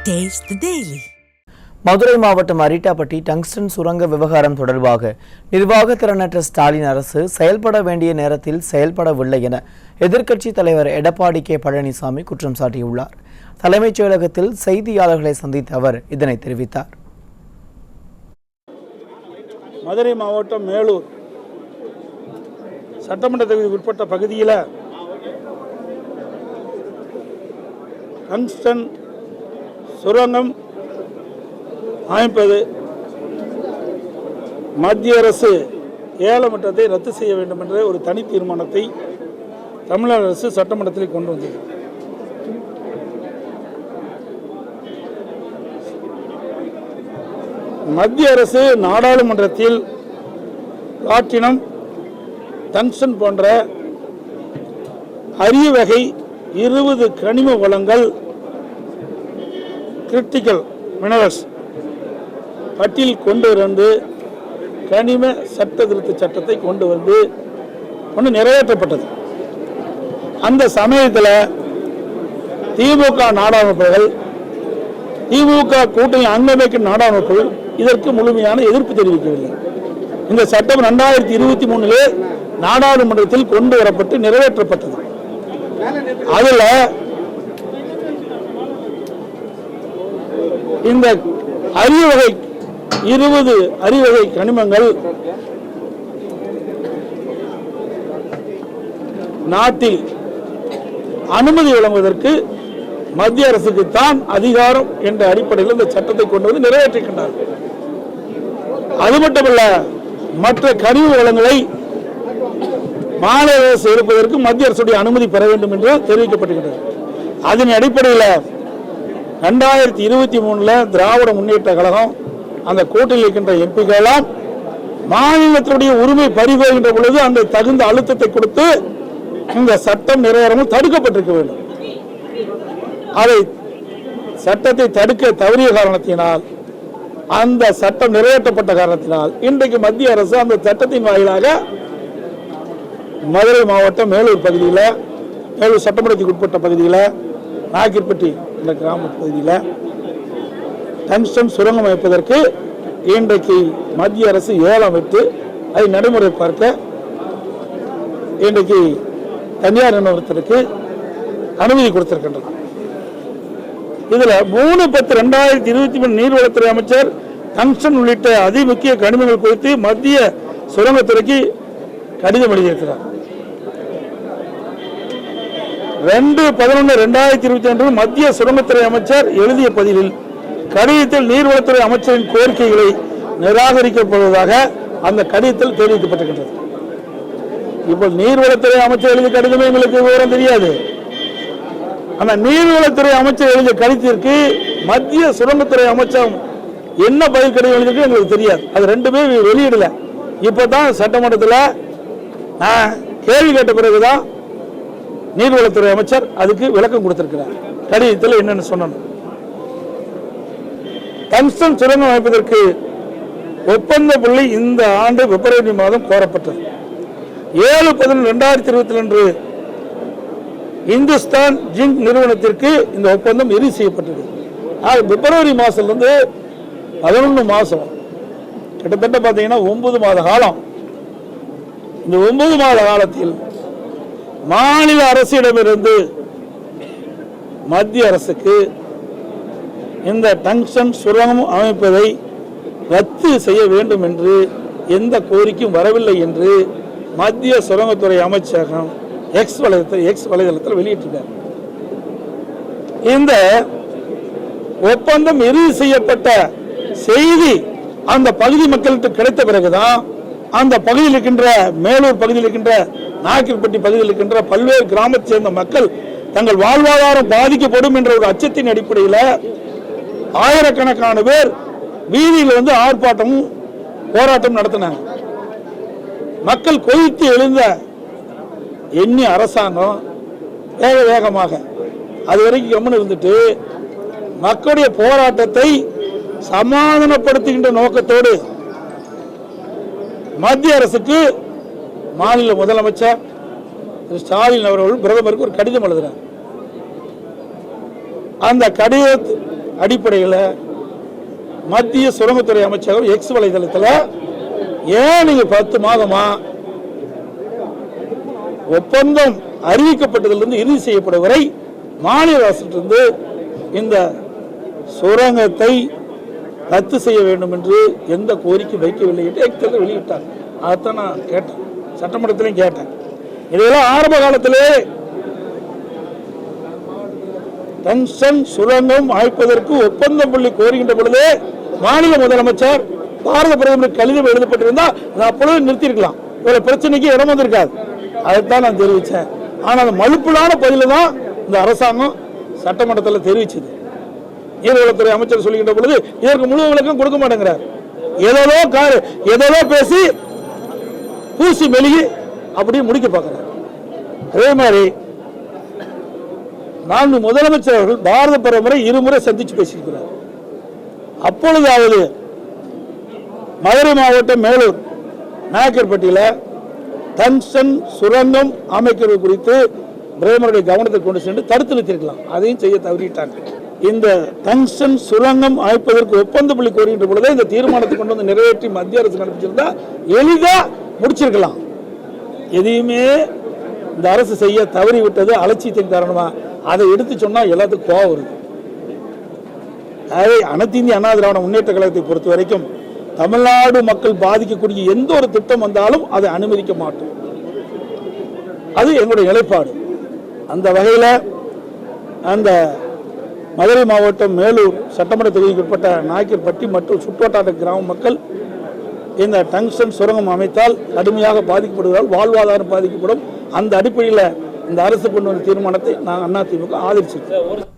Taste the Daily. Madurai மாவட்டம் Arittapatti tungsten சுரங்க விவகாரம் தொடர்பாக நிர்வாக திறனற்ற ஸ்டாலின் அரசு செயல்பட வேண்டிய நேரத்தில் செயல்படவில்லை என எதிர்க்கட்சி தலைவர் எடப்பாடி கே பழனிசாமி குற்றம் சாட்டியுள்ளார். தலைமைச் செயலகத்தில் செய்தியாளர்களை சந்தித்த அவர் இதனை தெரிவித்தார். மதுரை மாவட்டம் மேலூர் சட்டமன்ற தொகுதிக்கு உட்பட்ட பகுதியில் டங்ஸ்டன் சுரங்கம் அமைப்பது மத்திய அரசு ஏலமட்டத்தை ரத்து செய்ய வேண்டும் என்ற ஒரு தனி தீர்மானத்தை தமிழக அரசு சட்டமன்றத்தில் கொண்டு வந்தது. மத்திய அரசு நாடாளுமன்றத்தில் பிளாட்டினம், டங்ஸ்டன் போன்ற அரிய வகை 20 கனிம வளங்கள் கிரிட்டிக்கல் மினரல்ஸ் பட்டியல் கொண்டு வந்து கனிம சட்ட திருத்த சட்டத்தை கொண்டு வந்து ஒன்று நிறைவேற்றப்பட்டது. அந்த சமயத்தில் திமுக நாடாளுமன்றங்கள், திமுக கூட்டணி அங்கமைக்கும் நாடாளுமன்றங்கள் இதற்கு முழுமையான எதிர்ப்பு தெரிவிக்கவில்லை. இந்த சட்டம் 2023 நாடாளுமன்றத்தில் கொண்டு வரப்பட்டு நிறைவேற்றப்பட்டது. அதில் இந்த அரிய வகை 20 அரிய வகை கனிமங்கள் நாட்டில் அனுமதி வழங்குவதற்கு மத்திய அரசுக்கு தான் அதிகாரம் என்ற அடிப்படையில் இந்த சட்டத்தை கொண்டு வந்து நிறைவேற்றுகின்றார்கள். அது மட்டுமல்ல, மற்ற கனிம வளங்களை மாநில அரசு எடுப்பதற்கு மத்திய அரசுடைய அனுமதி பெற வேண்டும் என்று தெரிவிக்கப்பட்டிருக்கிறது. அதன் அடிப்படையில் 2023 திராவிட முன்னேற்ற கழகம் அந்த கூட்டணியில் இருக்கின்ற எம்பிக்கெல்லாம் மாநிலத்தினுடைய உரிமை பறிபோகின்ற பொழுது அந்த தகுந்த அழுத்தத்தை கொடுத்து இந்த சட்டம் நிறைவேறாமல் தடுக்கப்பட்டிருக்க வேண்டும். அதை சட்டத்தை தடுக்க தவறிய காரணத்தினால், அந்த சட்டம் நிறைவேற்றப்பட்ட காரணத்தினால் இன்றைக்கு மத்திய அரசு அந்த சட்டத்தின் வாயிலாக மதுரை மாவட்டம் மேலூர் பகுதியில், மேலூர் சட்டமன்றத்துக்கு உட்பட்ட பகுதியில், நாக்கிற்பட்டி இந்த கிராம பகுதியில் டங்ஸ்டன் சுரங்கம் அமைப்பதற்கு இன்றைக்கு மத்திய அரசு ஏலம் விட்டு அதை நடைமுறை பார்க்க இன்றைக்கு தனியார் நிறுவனத்திற்கு அனுமதி கொடுத்திருக்கின்றது. இதில் 3/10/2023 நீர்வளத்துறை அமைச்சர் டங்ஸ்டன் உள்ளிட்ட அதிமுக்கிய கனிமங்கள் குறித்து மத்திய சுரங்கத்துறைக்கு கடிதம் எழுதியிருக்கிறார். 2/11/2022 மத்திய சுரங்கத்துறை அமைச்சர் எழுதிய பதிலில் கடிதத்தில் நீர்வளத்துறை அமைச்சரின் கோரிக்கைகளை நிராகரிக்கப்படுவதாக அந்த கடிதத்தில் தெரிவிக்கப்பட்டிருக்கின்றது. இப்போ நீர்வளத்துறை அமைச்சர் எழுதிய கடிதமே எங்களுக்கு விவரம் தெரியாது. அந்த நீர்வளத்துறை அமைச்சர் எழுதிய கடிதத்திற்கு மத்திய சுரங்கத்துறை அமைச்சர் என்ன பதில் கடிதம் எழுதியிருக்கு எங்களுக்கு தெரியாது. அது ரெண்டுமே வெளியிடல. இப்போதான் சட்டமன்றத்தில் நான் கேள்வி கேட்ட பிறகுதான் நீர்வளத்துறை அமைச்சர் அதுக்கு விளக்கம் கொடுத்திருக்கிறார். கடிதத்தில் என்னன்னு சொன்னோம். டங்ஸ்டன் சுரங்கம் அமைப்பதற்கு ஒப்பந்த புள்ளி இந்த ஆண்டு பிப்ரவரி மாதம் கோரப்பட்டது. 7/11/2022 இந்துஸ்தான் ஜிங்க் நிறுவனத்திற்கு இந்த ஒப்பந்தம் இறுதி செய்யப்பட்டது. பிப்ரவரி மாசத்திலிருந்து 11 மாசம், கிட்டத்தட்ட பார்த்தீங்கன்னா 9 மாத காலம். இந்த 9 மாத காலத்தில் மாநில அரசிடமிருந்து மத்திய அரசுக்கு இந்த டங்ஸ்டன் சுரங்கம் அமைப்பதை ரத்து செய்ய வேண்டும் என்று எந்த கோரிக்கையும் வரவில்லை என்று மத்திய சுரங்கத்துறை அமைச்சகம் எக்ஸ் வலைதளத்தில் வெளியிட்டிருக்கார். இந்த ஒப்பந்தம் இறுதி செய்யப்பட்ட செய்தி அந்த பகுதி மக்களுக்கு கிடைத்த பிறகுதான் அந்த பகுதியில் இருக்கின்ற மேலூர் பகுதியில் இருக்கின்ற நாக்கிற்பட்டி பகுதியில் இருக்கின்ற பல்வேறு கிராமத்தை சேர்ந்த மக்கள் தங்கள் வாழ்வாதாரம் பாதிக்கப்படும் என்ற ஒரு அச்சத்தின் அடிப்படையில் ஆயிரக்கணக்கான பேர் வீதியில் வந்து ஆர்ப்பாட்டமும் போராட்டம் நடத்தினாங்க. மக்கள் கொதித்து எழுந்த எண்ணிய அரசாங்கம் வேகமாக அது வரைக்கும் கவனம் இருந்துட்டு மக்களுடைய போராட்டத்தை சமாதானப்படுத்துகின்ற நோக்கத்தோடு மத்திய அரசுக்கு மாநில முதலமைச்சர் திரு ஸ்டாலின் அவர்கள் பிரதமருக்கு ஒரு கடிதம் எழுதுறார். அந்த அடிப்படையில் மத்திய சுரங்கத்துறை அமைச்சகம் எக்ஸ் வலைதளத்தில் ஏன் நீங்க 10 மாதமா ஒப்பந்தம் அறிவிக்கப்பட்டதிலிருந்து இறுதி செய்யப்படும் வரை மாநில அரசிலிருந்து இந்த சுரங்கத்தை ரத்து செய்ய வேண்டும் என்று எந்த கோரிக்கை வைக்கவில்லை என்று எக்ஸில் வெளியிட்டார். அதைத்தான் நான் கேட்டேன், சட்டமன்றத்திலையும் கேட்டேன். இதெல்லாம் ஆரம்ப காலத்திலே டங்ஸ்டன் சுரங்கம் அமைப்பதற்கு ஒப்பந்தம் புள்ளி கோருகின்ற பொழுதே மாநில முதலமைச்சர் பாரத பிரதமருக்கு கடிதம் எழுதப்பட்டிருந்தா அப்பொழுது நிறுத்திருக்கலாம், இவ்வளவு பிரச்சனைக்கு இடம் வந்திருக்காது. அதைத்தான் நான் தெரிவித்தேன். ஆனால் அந்த மலுப்பிலான பதில தான் இந்த அரசாங்கம் சட்டமன்றத்தில் தெரிவிச்சது. நீர்வளத்துறை அமைச்சர் சொல்லுகின்ற பொழுது இதற்கு முழு விளக்கம் கொடுக்க மாட்டேங்கிறார். ஏதோ பேசி பூசி மெழுகி அப்படியே முடிக்க பார்க்கிறார். அதே மாதிரி 4 முதலமைச்சர் அவர்கள் பாரத பிரதமரை இருமுறை சந்திச்சு பேசியிருக்கிறார். அப்பொழுதாவது மதுரை மாவட்டம் மேலூர் நாயக்கர்பட்டியில டங்ஸ்டன் சுரங்கம் அமைக்கிறது குறித்து பிரதமருடைய கவனத்தை கொண்டு சென்று தடுத்து நிறுத்திருக்கலாம், அதையும் செய்ய தவறிட்டாங்க. இந்த டங்ஸ்டன் சுரங்கம் அமைப்பதற்கு ஒப்பந்த புள்ளி கோருகின்ற பொழுது இந்த தீர்மானத்தை கொண்டு வந்து நிறைவேற்றி மத்திய அரசு நடத்திச்சிருந்தா எளிதா முடிச்சிருக்கலாம். எதையுமே இந்த அரசு செய்ய தவறி விட்டது அலட்சியத்தின் காரணமா. அதை எடுத்து சொன்னா எல்லாத்துக்கும் கோவம் வருது. அனைத்து இந்திய அண்ணா திராவிட முன்னேற்ற கழகத்தை பொறுத்த வரைக்கும் தமிழ்நாடு மக்கள் பாதிக்கக்கூடிய எந்த ஒரு திட்டம் வந்தாலும் அதை அனுமதிக்க மாட்டோம். அது எங்களுடைய நிலைப்பாடு. அந்த வகையில் அந்த மதுரை மாவட்டம் மேலூர் சட்டமன்ற தொகுதிக்கு உட்பட்ட நாயக்கர்பட்டி மற்றும் சுற்றுவட்டார கிராம மக்கள் இந்த டங்ஸ்டன் சுரங்கம் அமைத்தால் கடுமையாக பாதிக்கப்படுவதால் வாழ்வாதாரம் பாதிக்கப்படும். அந்த அடிப்படையில் இந்த அரசு கொண்டு வந்த தீர்மானத்தை நாங்கள் அதிமுக ஆதரிச்சிருக்கோம்.